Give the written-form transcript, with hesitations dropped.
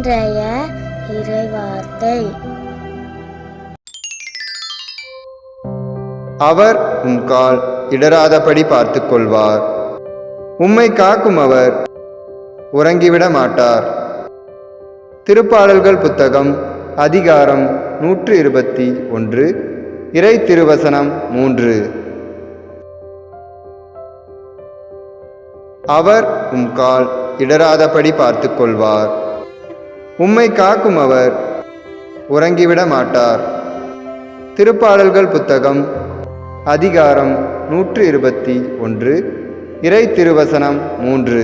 இன்றைய இறைவார்த்தை. அவர் உம் கால் இடராதபடி பார்த்து கொள்வார். உம்மை காக்கும் அவர் உறங்கிவிட மாட்டார். திருப்பாடல்கள் புத்தகம் அதிகாரம் 121 இறை திருவசனம் 3. அவர் உம் கால் இடராதபடி பார்த்து கொள்வார். உம்மை காக்கும் அவர் உறங்கிவிட மாட்டார். திருப்பாடல்கள் புத்தகம் அதிகாரம் 121 இறை திருவசனம் 3.